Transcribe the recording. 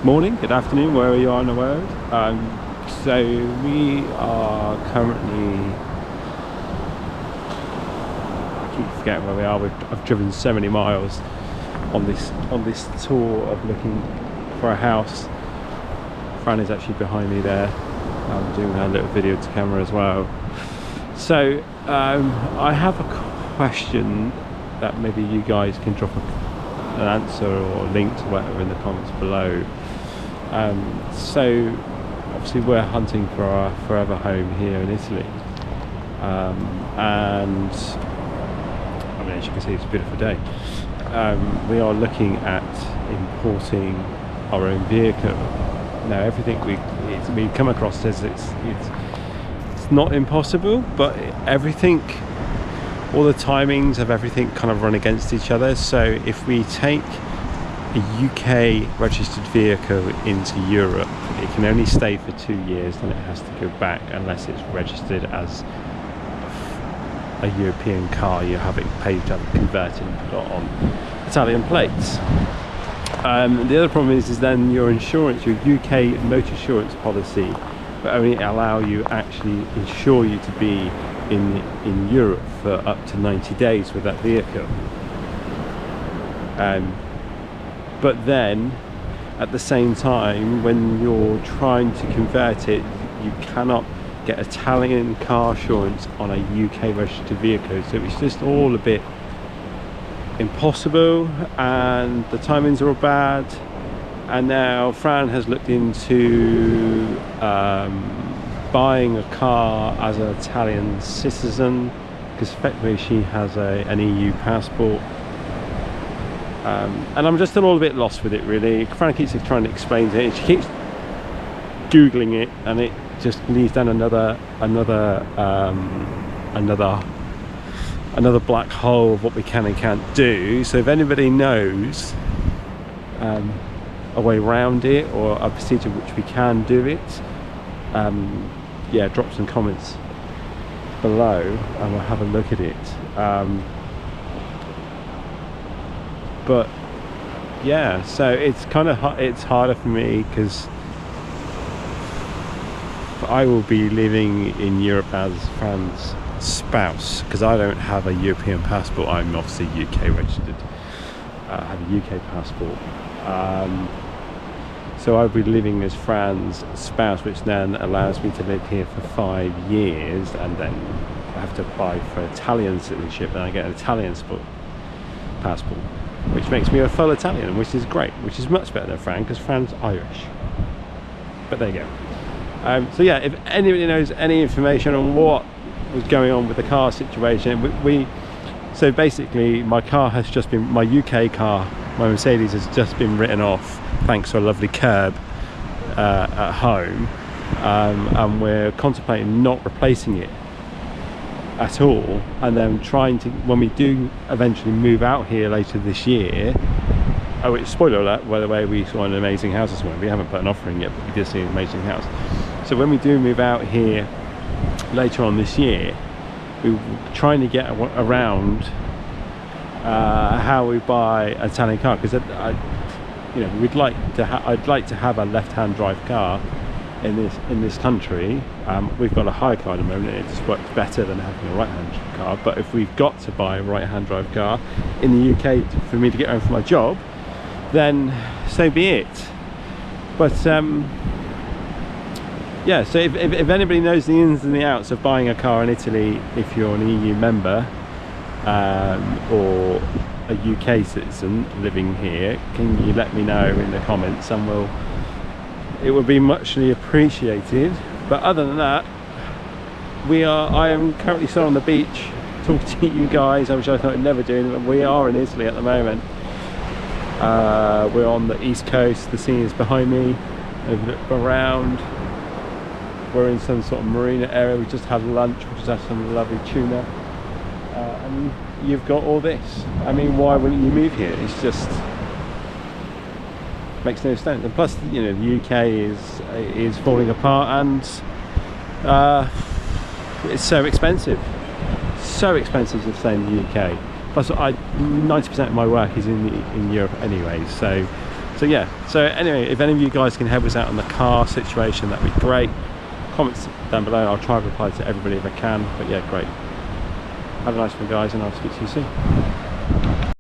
morning, good afternoon, wherever you are in the world. So we are currently, I keep forgetting where we are. I've driven so many miles on this tour of looking for a house. Fran is actually behind me there. I'm doing a little video to camera as well. So I have a question that maybe you guys can drop an answer or link to whatever in the comments below. So obviously we're hunting for our forever home here in Italy, and I mean, as you can see, it's a beautiful day. We are looking at importing our own vehicle. Now everything we come across says it's not impossible, but everything, all the timings of everything kind of run against each other. So if we take a UK registered vehicle into Europe, it can only stay for 2 years, then it has to go back unless it's registered as a European car. You have it paid to have it converted and put it on Italian plates. The other problem is then your insurance, your UK motor insurance policy will only allow you, actually insure you to be in Europe for up to 90 days with that vehicle. But then at the same time, when you're trying to convert it, you cannot get Italian car insurance on a UK registered vehicle. So it's just all a bit impossible, and the timings are all bad. And now Fran has looked into buying a car as an Italian citizen, because effectively she has an EU passport. And I'm just a little bit lost with it, really. Fran keeps trying to explain it, and she keeps googling it, and it just leads down another black hole of what we can and can't do. So if anybody knows a way around it, or a procedure which we can do it, yeah, drop some comments below and we'll have a look at it. But yeah, so it's kind of it's harder for me because I will be living in Europe as Fran's spouse, because I don't have a European passport. I'm obviously UK registered. I have a UK passport. So I'll be living as Fran's spouse, which then allows me to live here for 5 years, and then I have to apply for Italian citizenship, and I get an Italian passport, which makes me a full Italian, which is great, which is much better than Fran, because Fran's Irish. But there you go. So yeah, if anybody knows any information on what was going on with the car situation, so basically my car has just been, my UK car, my Mercedes, has just been written off thanks to a lovely curb at home, and we're contemplating not replacing it at all, and then trying to, when we do eventually move out here later this year, oh, it's spoiler alert, by the way, we saw an amazing house this morning. We haven't put an offer in yet, but we did see an amazing house. So when we do move out here later on this year, we're trying to get around how we buy an Italian car, because we'd like to I'd like to have a left-hand drive car in this country. We've got a hire car at the moment, and it just works better than having a right-hand car. But if we've got to buy a right-hand drive car in the UK for me to get home for my job, then so be it. But yeah, so if anybody knows the ins and the outs of buying a car in Italy, if you're an EU member or a UK citizen living here, can you let me know in the comments, and it will be muchly appreciated. But other than that, I am currently still on the beach talking to you guys, which I thought I'd never do. We are in Italy at the moment. We're on the east coast, the sea is behind me. I've looked around. We're in some sort of marina area. We just had lunch, we just had some lovely tuna, and you've got all this. I mean, why wouldn't you move here? It's just makes no sense. And plus, the UK is falling apart, and it's so expensive to stay in the UK. Plus, 90% of my work is in Europe anyway, so So yeah, so anyway, if any of you guys can help us out on the car situation, that'd be great. Comments down below, I'll try to reply to everybody if I can. But yeah, great. Have a nice one, guys, and I'll speak to you soon.